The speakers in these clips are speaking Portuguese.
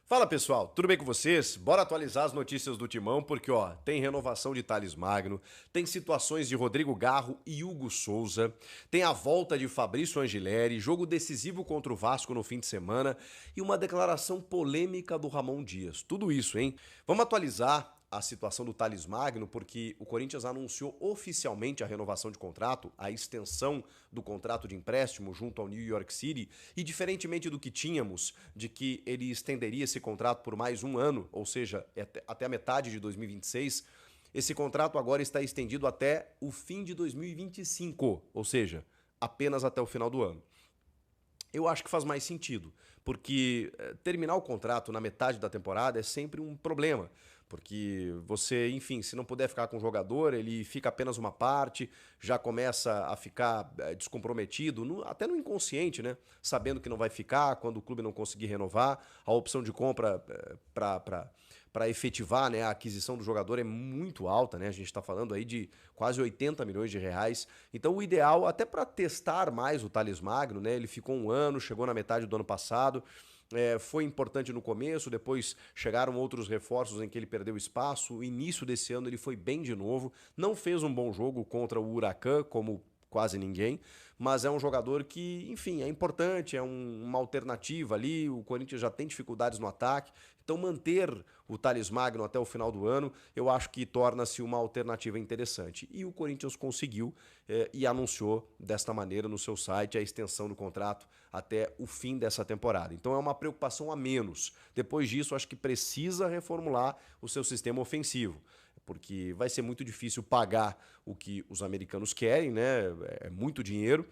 Fala pessoal, tudo bem com vocês? Bora atualizar as notícias do Timão, porque ó, tem renovação de Thales Magno, tem situações de Rodrigo Garro e Hugo Souza, tem a volta de Fabrício Angileri, jogo decisivo contra o Vasco no fim de semana e uma declaração polêmica do Ramon Dias. Tudo isso, hein? Vamos atualizar a situação do Thales Magno, porque o Corinthians anunciou oficialmente a renovação de contrato, a extensão do contrato de empréstimo junto ao New York City, e diferentemente do que tínhamos, de que ele estenderia esse contrato por mais um ano, ou seja, até a metade de 2026, esse contrato agora está estendido até o fim de 2025, ou seja, apenas até o final do ano. Eu acho que faz mais sentido, porque terminar o contrato na metade da temporada é sempre um problema, porque você, enfim, se não puder ficar com o jogador, ele fica apenas uma parte, já começa a ficar descomprometido, até no inconsciente, né? Sabendo que não vai ficar, quando o clube não conseguir renovar, a opção de compra para efetivar, né, a aquisição do jogador é muito alta, né? A gente está falando aí de quase 80 milhões de reais. Então o ideal, até para testar mais o Thales Magno, né? Ele ficou um ano, chegou na metade do ano passado. Foi importante no começo, depois chegaram outros reforços em que ele perdeu espaço. O início desse ano ele foi bem de novo, não fez um bom jogo contra o Huracan, como quase ninguém, mas é um jogador que, enfim, é importante, é uma alternativa ali. O Corinthians já tem dificuldades no ataque, então manter o Thales Magno até o final do ano, eu acho que torna-se uma alternativa interessante. E o Corinthians conseguiu e anunciou desta maneira no seu site a extensão do contrato até o fim dessa temporada. Então é uma preocupação a menos. Depois disso, acho que precisa reformular o seu sistema ofensivo, porque vai ser muito difícil pagar o que os americanos querem, né? É muito dinheiro.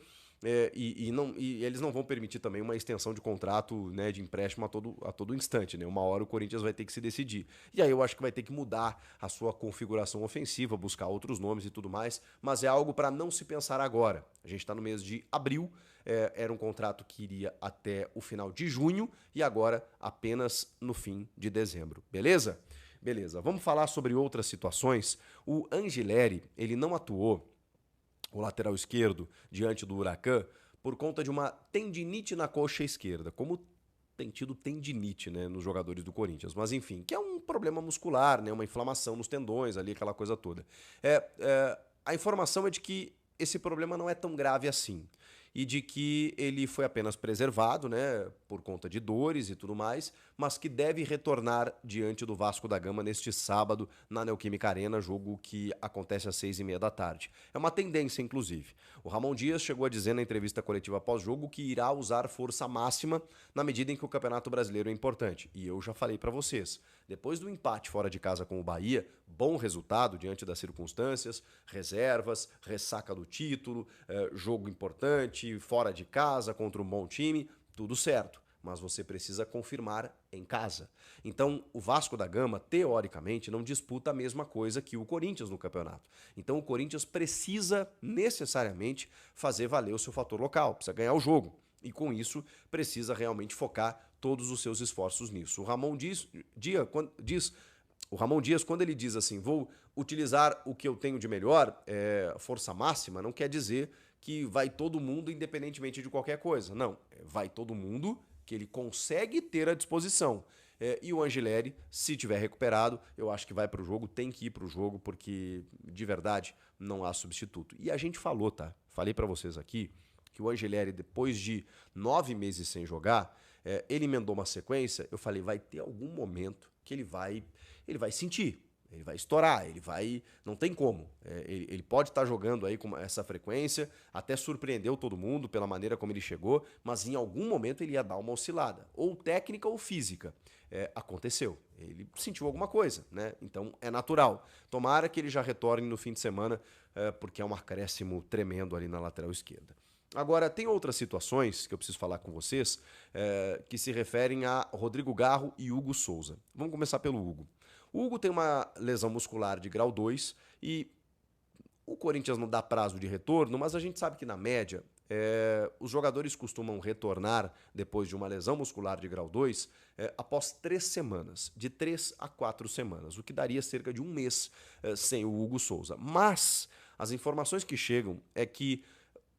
E eles não vão permitir também uma extensão de contrato, né, de empréstimo a todo instante, né? Uma hora o Corinthians vai ter que se decidir. E aí eu acho que vai ter que mudar a sua configuração ofensiva, buscar outros nomes e tudo mais, mas é algo para não se pensar agora. A gente está no mês de abril, era um contrato que iria até o final de junho e agora apenas no fim de dezembro, beleza? Beleza, vamos falar sobre outras situações. O Angileri, ele não atuou, o lateral esquerdo, diante do Huracan, por conta de uma tendinite na coxa esquerda, como tem tido tendinite, né, nos jogadores do Corinthians. Mas enfim, que é um problema muscular, né, uma inflamação nos tendões ali, aquela coisa toda. A informação é de que esse problema não é tão grave assim e de que ele foi apenas preservado, né, por conta de dores e tudo mais, mas que deve retornar diante do Vasco da Gama neste sábado na Neoquímica Arena, jogo que acontece às 6h30 da tarde. É uma tendência, inclusive. O Ramon Dias chegou a dizer na entrevista coletiva pós-jogo que irá usar força máxima na medida em que o Campeonato Brasileiro é importante. E eu já falei para vocês, depois do empate fora de casa com o Bahia, bom resultado diante das circunstâncias, reservas, ressaca do título, jogo importante, fora de casa, contra um bom time, tudo certo. Mas você precisa confirmar em casa. Então, o Vasco da Gama, teoricamente, não disputa a mesma coisa que o Corinthians no campeonato. Então, o Corinthians precisa necessariamente fazer valer o seu fator local, precisa ganhar o jogo. E com isso, precisa realmente focar todos os seus esforços nisso. O Ramon Dias, quando ele diz assim, vou utilizar o que eu tenho de melhor, força máxima, não quer dizer que vai todo mundo independentemente de qualquer coisa. Não, vai todo mundo que ele consegue ter à disposição. E o Angileri, se tiver recuperado, eu acho que vai para o jogo, tem que ir para o jogo, porque de verdade não há substituto. E a gente falou, tá? Falei para vocês aqui que o Angileri, depois de 9 meses sem jogar, ele emendou uma sequência. Eu falei, vai ter algum momento que ele vai sentir. Ele vai estourar, ele vai. Não tem como. Ele pode estar jogando aí com essa frequência, até surpreendeu todo mundo pela maneira como ele chegou, mas em algum momento ele ia dar uma oscilada, ou técnica ou física. Aconteceu. Ele sentiu alguma coisa, né? Então é natural. Tomara que ele já retorne no fim de semana, porque é um acréscimo tremendo ali na lateral esquerda. Agora, tem outras situações que eu preciso falar com vocês que se referem a Rodrigo Garro e Hugo Souza. Vamos começar pelo Hugo. O Hugo tem uma lesão muscular de grau 2 e o Corinthians não dá prazo de retorno, mas a gente sabe que na média os jogadores costumam retornar depois de uma lesão muscular de grau 2 após 3 semanas, de 3 a 4 semanas, o que daria cerca de um mês sem o Hugo Souza. Mas as informações que chegam é que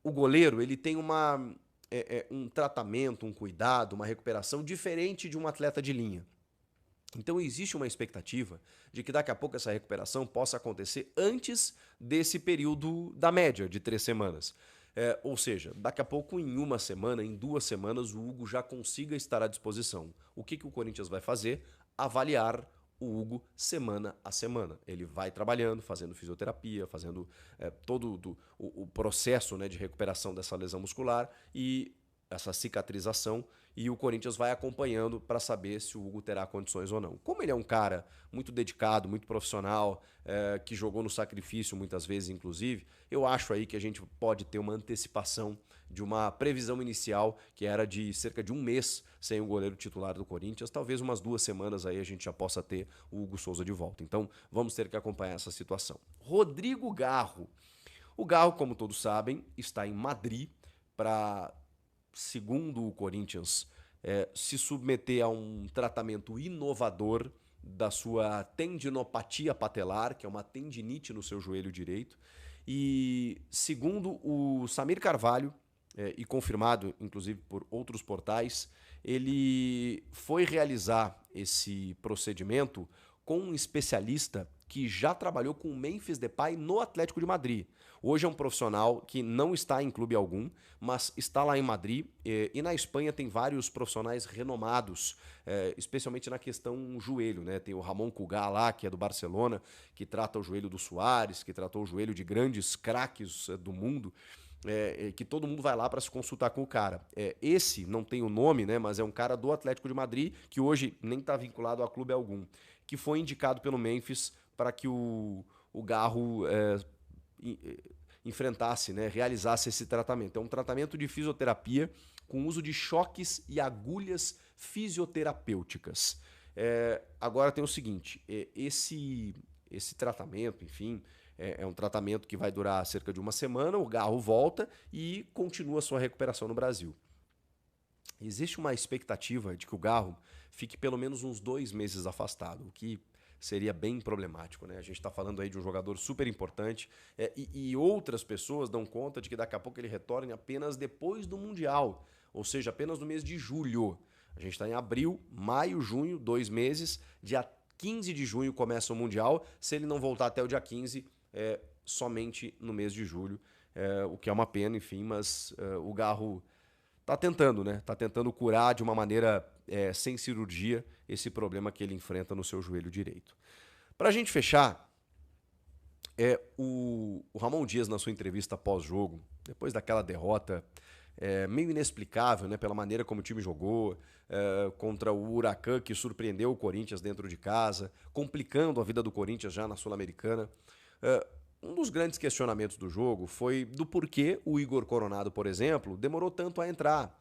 o goleiro ele tem um tratamento, um cuidado, uma recuperação diferente de um atleta de linha. Então existe uma expectativa de que daqui a pouco essa recuperação possa acontecer antes desse período da média de 3 semanas. Ou seja, daqui a pouco, em uma semana, em 2 semanas, o Hugo já consiga estar à disposição. O que o Corinthians vai fazer? Avaliar o Hugo semana a semana. Ele vai trabalhando, fazendo fisioterapia, fazendo todo o processo, né, de recuperação dessa lesão muscular e essa cicatrização, e o Corinthians vai acompanhando para saber se o Hugo terá condições ou não. Como ele é um cara muito dedicado, muito profissional, que jogou no sacrifício muitas vezes, inclusive, eu acho aí que a gente pode ter uma antecipação de uma previsão inicial que era de cerca de 1 mês sem o goleiro titular do Corinthians. Talvez umas 2 semanas aí a gente já possa ter o Hugo Souza de volta. Então vamos ter que acompanhar essa situação. Rodrigo Garro. O Garro, como todos sabem, está em Madrid para, segundo o Corinthians, se submeter a um tratamento inovador da sua tendinopatia patelar, que é uma tendinite no seu joelho direito. E segundo o Samir Carvalho, e confirmado inclusive por outros portais, ele foi realizar esse procedimento com um especialista que já trabalhou com o Memphis Depay no Atlético de Madrid. Hoje é um profissional que não está em clube algum, mas está lá em Madrid, e na Espanha tem vários profissionais renomados, especialmente na questão joelho, né? Tem o Ramon Cugá lá, que é do Barcelona, que trata o joelho do Suárez, que tratou o joelho de grandes craques do mundo, que todo mundo vai lá para se consultar com o cara. Esse não tem o nome, né? Mas é um cara do Atlético de Madrid, que hoje nem está vinculado a clube algum, que foi indicado pelo Memphis para que o Garro enfrentasse, né, realizasse esse tratamento. É um tratamento de fisioterapia com uso de choques e agulhas fisioterapêuticas. Agora tem o seguinte, esse tratamento, enfim, é um tratamento que vai durar cerca de 1 semana, o Garro volta e continua a sua recuperação no Brasil. Existe uma expectativa de que o Garro fique pelo menos uns 2 meses afastado, o que seria bem problemático, né? A gente está falando aí de um jogador super importante, e outras pessoas dão conta de que daqui a pouco ele retorne apenas depois do Mundial, ou seja, apenas no mês de julho. A gente está em abril, maio, junho, 2 meses, dia 15 de junho começa o Mundial, se ele não voltar até o dia 15, somente no mês de julho, o que é uma pena, enfim, mas o Garro tá tentando, né? Tá tentando curar de uma maneira sem cirurgia esse problema que ele enfrenta no seu joelho direito. Pra gente fechar, o Ramon Dias, na sua entrevista pós-jogo, depois daquela derrota meio inexplicável, né? Pela maneira como o time jogou, contra o Huracan, que surpreendeu o Corinthians dentro de casa, complicando a vida do Corinthians já na Sul-Americana. Um dos grandes questionamentos do jogo foi do porquê o Igor Coronado, por exemplo, demorou tanto a entrar.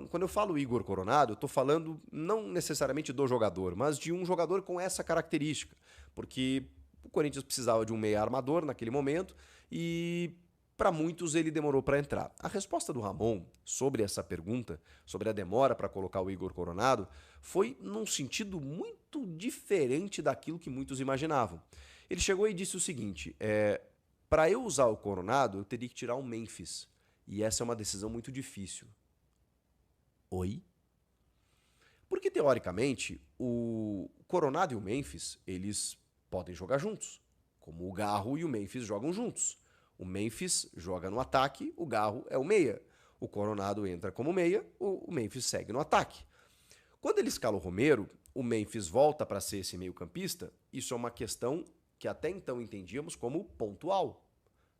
Quando eu falo Igor Coronado, eu estou falando não necessariamente do jogador, mas de um jogador com essa característica. Porque o Corinthians precisava de um meia armador naquele momento e para muitos ele demorou para entrar. A resposta do Ramon sobre essa pergunta, sobre a demora para colocar o Igor Coronado, foi num sentido muito diferente daquilo que muitos imaginavam. Ele chegou e disse o seguinte, para eu usar o Coronado, eu teria que tirar o Memphis. E essa é uma decisão muito difícil. Oi? Porque, teoricamente, o Coronado e o Memphis, eles podem jogar juntos. Como o Garro e o Memphis jogam juntos. O Memphis joga no ataque, o Garro é o meia. O Coronado entra como meia, o Memphis segue no ataque. Quando ele escala o Romero, o Memphis volta para ser esse meio-campista. Isso é uma questão que até então entendíamos como pontual.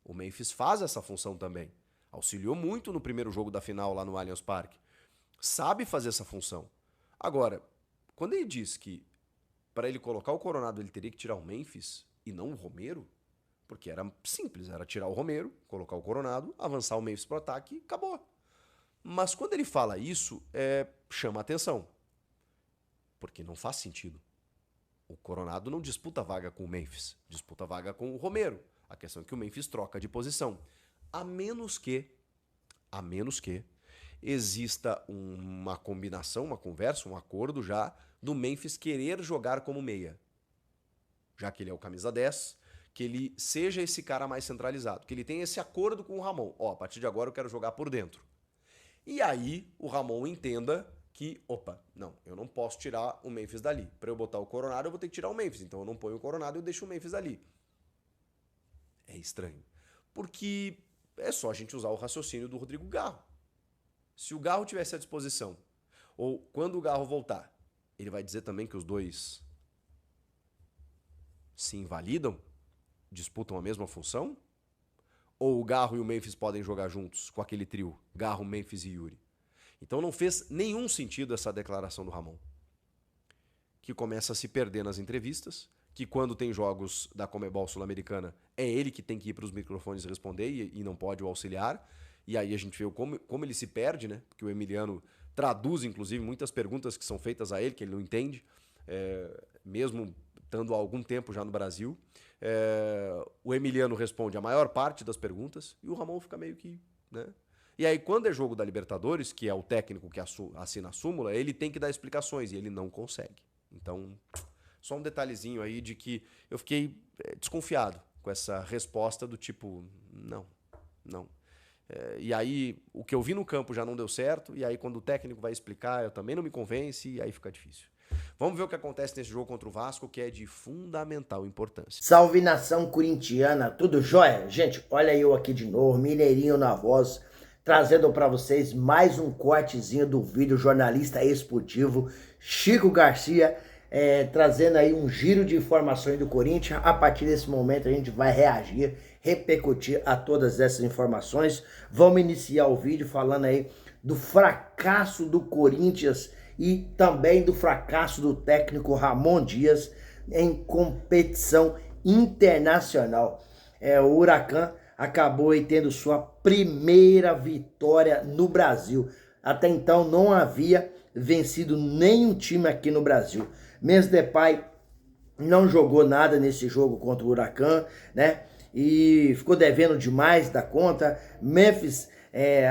O Memphis faz essa função também. Auxiliou muito no primeiro jogo da final lá no Allianz Parque. Sabe fazer essa função. Agora, quando ele diz que para ele colocar o Coronado ele teria que tirar o Memphis e não o Romero, porque era simples, era tirar o Romero, colocar o Coronado, avançar o Memphis para o ataque e acabou. Mas quando ele fala isso, chama a atenção. Porque não faz sentido. O Coronado não disputa vaga com o Memphis, disputa vaga com o Romero. A questão é que o Memphis troca de posição. A menos que exista uma combinação, uma conversa, um acordo já do Memphis querer jogar como meia. Já que ele é o camisa 10, que ele seja esse cara mais centralizado, que ele tenha esse acordo com o Ramon. A partir de agora eu quero jogar por dentro. E aí o Ramon entenda que, opa, não, eu não posso tirar o Memphis dali. Para eu botar o Coronado, eu vou ter que tirar o Memphis. Então eu não ponho o Coronado e eu deixo o Memphis ali. É estranho. Porque é só a gente usar o raciocínio do Rodrigo Garro. Se o Garro tivesse à disposição, ou quando o Garro voltar, ele vai dizer também que os dois se invalidam? Disputam a mesma função? Ou o Garro e o Memphis podem jogar juntos com aquele trio, Garro, Memphis e Yuri? Então não fez nenhum sentido essa declaração do Ramon, que começa a se perder nas entrevistas, que quando tem jogos da Conmebol Sul-Americana é ele que tem que ir para os microfones responder e não pode o auxiliar, e aí a gente vê como ele se perde, né? Porque o Emiliano traduz, inclusive, muitas perguntas que são feitas a ele, que ele não entende, mesmo estando há algum tempo já no Brasil. O Emiliano responde a maior parte das perguntas e o Ramon fica meio que, né? E aí, quando é jogo da Libertadores, que é o técnico que assina a súmula, ele tem que dar explicações e ele não consegue. Então, só um detalhezinho aí de que eu fiquei desconfiado com essa resposta do tipo, não. E aí, o que eu vi no campo já não deu certo, e aí quando o técnico vai explicar, eu também não me convence, e aí fica difícil. Vamos ver o que acontece nesse jogo contra o Vasco, que é de fundamental importância. Salve nação corintiana, tudo jóia? Gente, olha eu aqui de novo, Mineirinho na voz, trazendo para vocês mais um cortezinho do vídeo jornalista esportivo Chico Garcia, trazendo aí um giro de informações do Corinthians. A partir desse momento a gente vai reagir, repercutir a todas essas informações. Vamos iniciar o vídeo falando aí do fracasso do Corinthians e também do fracasso do técnico Ramon Dias em competição internacional. O Huracan acabou aí tendo sua primeira vitória no Brasil. Até então não havia vencido nenhum time aqui no Brasil. Memphis Depay não jogou nada nesse jogo contra o Huracan, né? E ficou devendo demais da conta. Memphis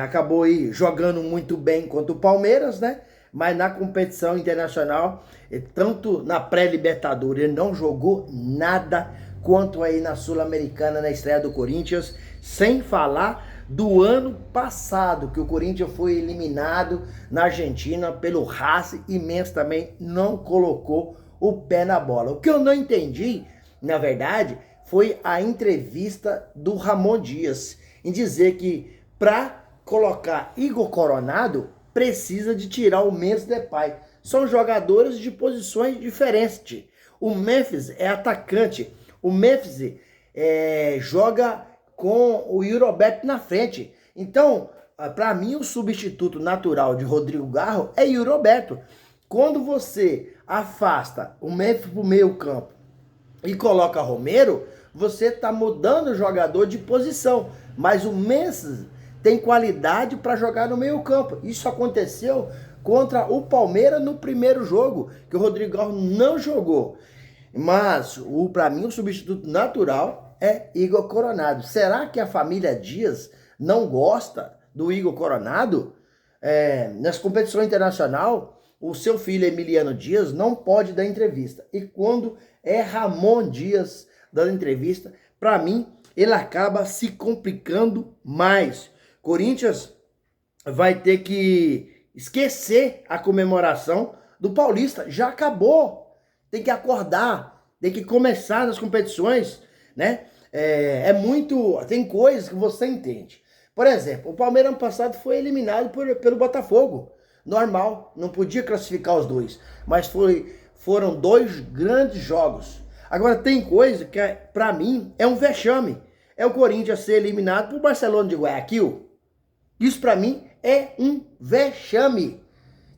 acabou aí jogando muito bem contra o Palmeiras, né? Mas na competição internacional, tanto na pré-Libertadores, ele não jogou nada, quanto aí na Sul-Americana, na estreia do Corinthians, sem falar do ano passado, que o Corinthians foi eliminado na Argentina pelo Racing e Memphis também não colocou o pé na bola. O que eu não entendi, na verdade, foi a entrevista do Ramon Dias, em dizer que para colocar Igor Coronado, precisa de tirar o Memphis Depay. São jogadores de posições diferentes. O Memphis é atacante. O Memphis joga com o Yuri Alberto na frente. Então, para mim, o substituto natural de Rodrigo Garro é Yuri Alberto. Quando você afasta o Memphis para o meio campo e coloca Romero, você está mudando o jogador de posição. Mas o Memphis tem qualidade para jogar no meio campo. Isso aconteceu contra o Palmeiras no primeiro jogo, que o Rodrigo Garro não jogou. Mas, para mim, o substituto natural é Igor Coronado. Será que a família Dias não gosta do Igor Coronado? Nas competições internacionais, o seu filho Emiliano Dias não pode dar entrevista. E quando é Ramon Dias dando entrevista, para mim, ele acaba se complicando mais. Corinthians vai ter que esquecer a comemoração do Paulista. Já acabou. Tem que acordar. Tem que começar nas competições, né? Tem coisas que você entende. Por exemplo, o Palmeiras ano passado foi eliminado pelo Botafogo. Normal, não podia classificar os dois. Mas foram dois grandes jogos. Agora tem coisa que, para mim, é um vexame. É o Corinthians ser eliminado por Barcelona de Guayaquil. Isso para mim é um vexame.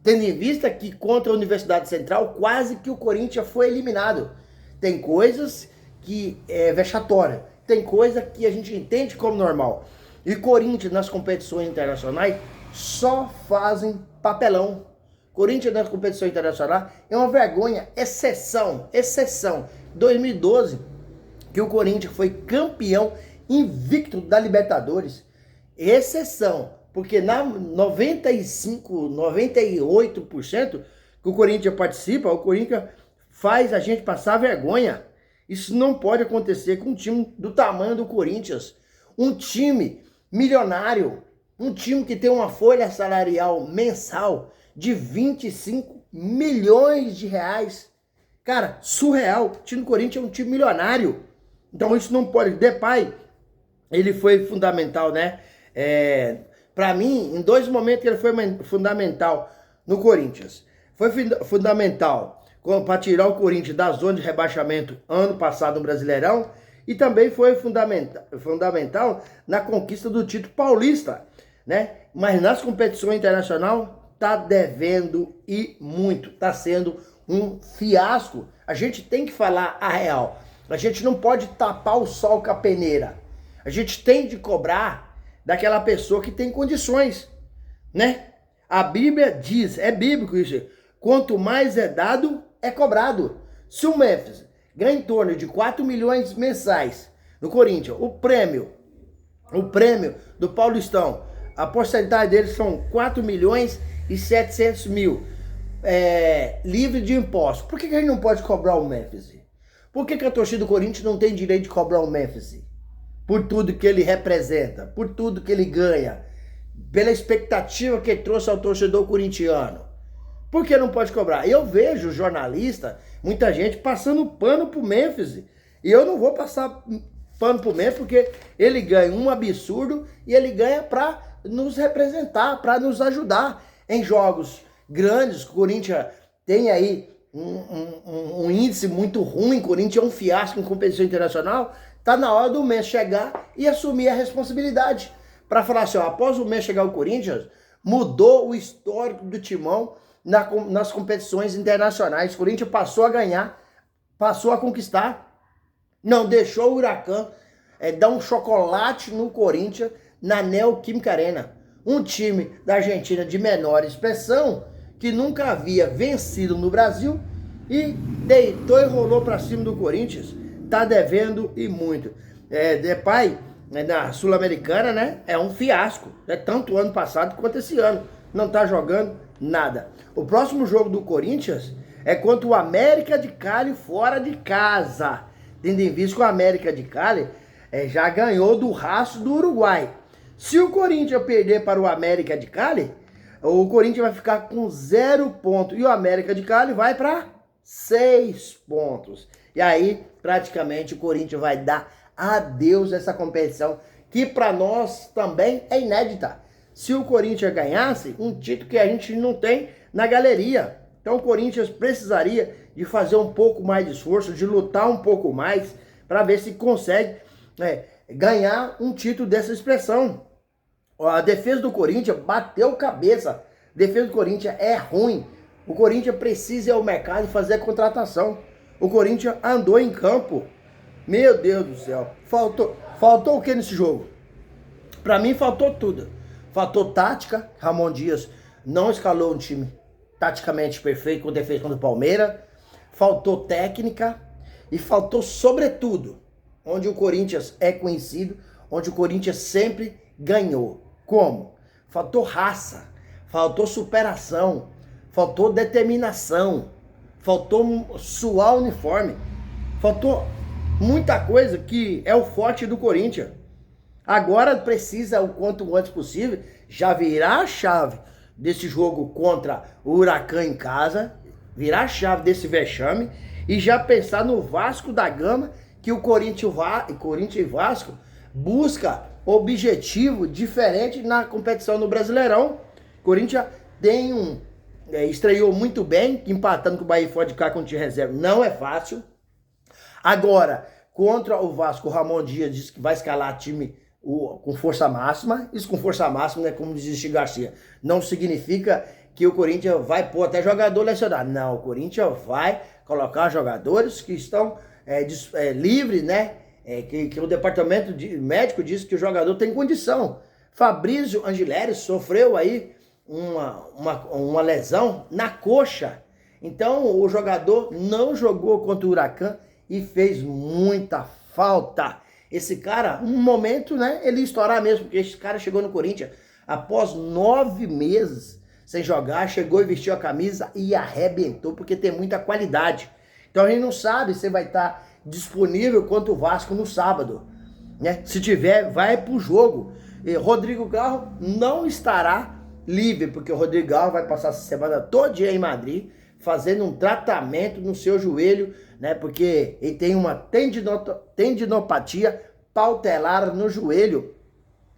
Tendo em vista que contra a Universidade Central quase que o Corinthians foi eliminado. Tem coisas que é vexatória. Tem coisa que a gente entende como normal. E Corinthians nas competições internacionais só fazem papelão. Corinthians nas competições internacionais é uma vergonha. Exceção. 2012, que o Corinthians foi campeão invicto da Libertadores. Exceção, porque na 95, 98% que o Corinthians participa, o Corinthians faz a gente passar vergonha. Isso não pode acontecer com um time do tamanho do Corinthians. Um time milionário, um time que tem uma folha salarial mensal de 25 milhões de reais. Cara, surreal. O time do Corinthians é um time milionário. Então isso não pode. Depay, ele foi fundamental, né? Para mim, em 2 momentos ele foi fundamental no Corinthians. Foi fundamental para tirar o Corinthians da zona de rebaixamento ano passado no Brasileirão. E também foi fundamental na conquista do título paulista, né? Mas nas competições internacionais tá devendo e muito. Tá sendo um fiasco. A gente tem que falar a real. A gente não pode tapar o sol com a peneira. A gente tem de cobrar daquela pessoa que tem condições, né? A Bíblia diz, é bíblico isso, quanto mais é dado, é cobrado. Se o Memphis ganha em torno de 4 milhões mensais no Corinthians, o prêmio do Paulistão, a porcentagem deles são 4 milhões e 700 mil, livre de impostos. Por que a gente não pode cobrar o Memphis? Por que a torcida do Corinthians não tem direito de cobrar o Memphis? Por tudo que ele representa, por tudo que ele ganha, pela expectativa que ele trouxe ao torcedor corintiano. Por que não pode cobrar? Eu vejo jornalista, muita gente passando pano pro Memphis. E eu não vou passar pano pro Memphis porque ele ganha um absurdo e ele ganha para nos representar, para nos ajudar em jogos grandes. O Corinthians tem aí um índice muito ruim, o Corinthians é um fiasco em competição internacional. Tá na hora do Memphis chegar e assumir a responsabilidade. Para falar assim, ó, após o Memphis chegar ao Corinthians, mudou o histórico do Timão nas competições internacionais. O Corinthians passou a ganhar, passou a conquistar, não deixou o Huracan dar um chocolate no Corinthians na Neoquímica Arena. Um time da Argentina de menor expressão, que nunca havia vencido no Brasil e deitou e rolou para cima do Corinthians. Tá devendo e muito. Depay, na Sul-Americana, né, é um fiasco. Tanto ano passado quanto esse ano. Não tá jogando nada. O próximo jogo do Corinthians é contra o América de Cali fora de casa. Tendo em vista que o América de Cali já ganhou do Racing do Uruguai. Se o Corinthians perder para o América de Cali, o Corinthians vai ficar com 0 pontos. E o América de Cali vai para 6 pontos. E aí, praticamente, o Corinthians vai dar adeus a essa competição, que para nós também é inédita. Se o Corinthians ganhasse, um título que a gente não tem na galeria. Então o Corinthians precisaria de fazer um pouco mais de esforço, de lutar um pouco mais, para ver se consegue ganhar um título dessa expressão. A defesa do Corinthians bateu cabeça. A defesa do Corinthians é ruim. O Corinthians precisa ir ao mercado e fazer a contratação. O Corinthians andou em campo. Meu Deus do céu. Faltou o que nesse jogo? Para mim faltou tudo. Faltou tática. Ramon Dias não escalou um time taticamente perfeito com defesa do Palmeiras. Faltou técnica. E faltou sobretudo, onde o Corinthians é conhecido, onde o Corinthians sempre ganhou. Como? Faltou raça. Faltou superação. Faltou determinação. Faltou suar o uniforme. Faltou muita coisa que é o forte do Corinthians. Agora precisa, o quanto antes possível, já virar a chave desse jogo contra o Huracan em casa, virar a chave desse vexame e já pensar no Vasco da Gama, que o Corinthians e Vasco busca objetivo diferente na competição no Brasileirão. O Corinthians tem estreou muito bem, empatando com o Bahia fora de cá com o time reserva. Não é fácil. Agora, contra o Vasco, o Ramon Dias disse que vai escalar time com força máxima. Isso com força máxima, né, como diz o Chico Garcia, não significa que o Corinthians vai pôr até jogador lesionado. Não, o Corinthians vai colocar jogadores que estão livres, né? Que o departamento médico diz que o jogador tem condição. Fabrício Angileri sofreu aí uma lesão na coxa. Então o jogador não jogou contra o Huracan e fez muita falta. Esse cara, um momento, né, ele ia estourar mesmo, porque esse cara chegou no Corinthians após 9 meses sem jogar, chegou e vestiu a camisa e arrebentou, porque tem muita qualidade. Então a gente não sabe se vai estar disponível contra o Vasco no sábado, né? Se tiver, vai pro jogo. E Rodrigo Garro não estará livre, porque o Rodrigão vai passar essa semana todinha em Madrid, fazendo um tratamento no seu joelho, né? Porque ele tem uma tendinopatia patelar no joelho,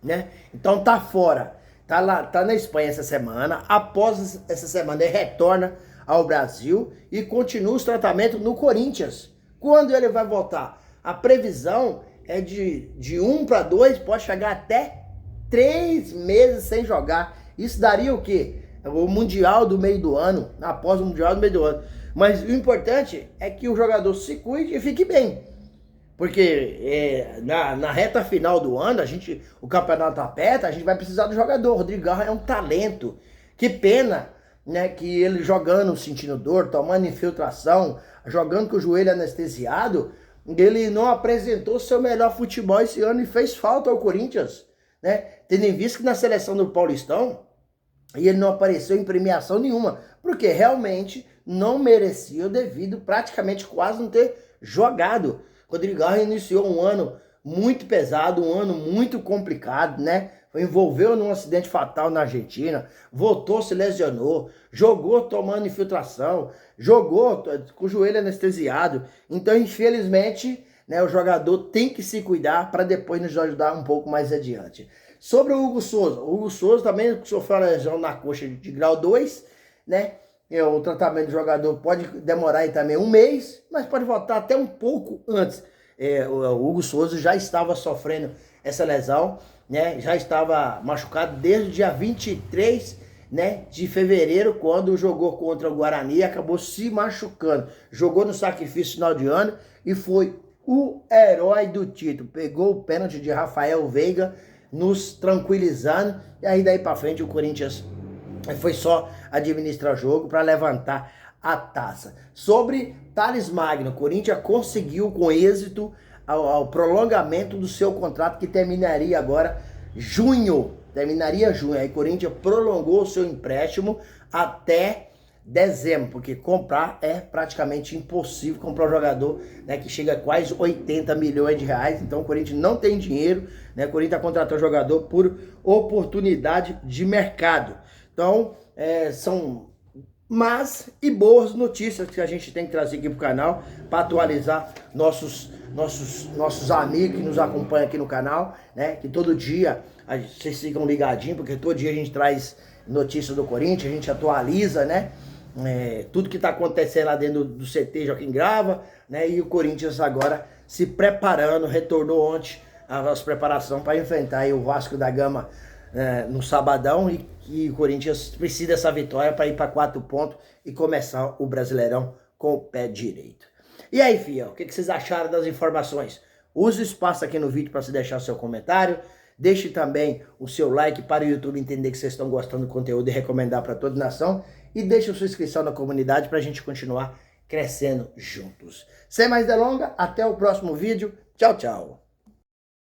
né? Então tá fora, tá lá, tá na Espanha essa semana. Após essa semana ele retorna ao Brasil e continua os tratamentos no Corinthians. Quando ele vai voltar? A previsão é de 1 para 2, pode chegar até 3 meses sem jogar. Isso daria o quê? O Mundial do meio do ano, após o Mundial do meio do ano. Mas o importante é que o jogador se cuide e fique bem. Porque na reta final do ano, o campeonato aperta, a gente vai precisar do jogador. O Rodrigo Garra é um talento. Que pena, né, que ele jogando, sentindo dor, tomando infiltração, jogando com o joelho anestesiado, ele não apresentou seu melhor futebol esse ano e fez falta ao Corinthians, né? Tendo em vista que na seleção do Paulistão, e ele não apareceu em premiação nenhuma, porque realmente não merecia devido praticamente quase não ter jogado. Rodrigo Garra iniciou um ano muito pesado, um ano muito complicado, né? Envolveu num acidente fatal na Argentina, voltou, se lesionou, jogou tomando infiltração, jogou com o joelho anestesiado. Então, infelizmente, né, o jogador tem que se cuidar para depois nos ajudar um pouco mais adiante. Sobre o Hugo Souza também sofreu uma lesão na coxa de grau 2, né? O tratamento do jogador pode demorar aí também 1 mês, mas pode voltar até um pouco antes. O Hugo Souza já estava sofrendo essa lesão, né? Já estava machucado desde o dia 23, né, de fevereiro, quando jogou contra o Guarani e acabou se machucando. Jogou no sacrifício final de ano e foi o herói do título. Pegou o pênalti de Rafael Veiga, nos tranquilizando, e aí daí para frente o Corinthians foi só administrar o jogo para levantar a taça. Sobre Thales Magno, o Corinthians conseguiu com êxito ao prolongamento do seu contrato, que terminaria agora junho. Aí o Corinthians prolongou o seu empréstimo até dezembro, porque comprar é praticamente impossível, comprar um jogador, né, que chega a quase 80 milhões de reais. Então o Corinthians não tem dinheiro, né? O Corinthians contratou o jogador por oportunidade de mercado. Então são más e boas notícias que a gente tem que trazer aqui pro canal para atualizar nossos amigos que nos acompanham aqui no canal, né? Que todo dia vocês ficam ligadinhos, porque todo dia a gente traz notícias do Corinthians, a gente atualiza, né? Tudo que está acontecendo lá dentro do CT Joaquim Grava, né? E o Corinthians agora se preparando, retornou ontem a nossa preparação para enfrentar aí o Vasco da Gama no sabadão, e o Corinthians precisa dessa vitória para ir para 4 pontos e começar o Brasileirão com o pé direito. E aí, fiel, o que vocês acharam das informações? Use o espaço aqui no vídeo para você deixar o seu comentário. Deixe também o seu like para o YouTube entender que vocês estão gostando do conteúdo e recomendar para toda a nação. E deixe a sua inscrição na comunidade para a gente continuar crescendo juntos. Sem mais delongas, até o próximo vídeo. Tchau, tchau.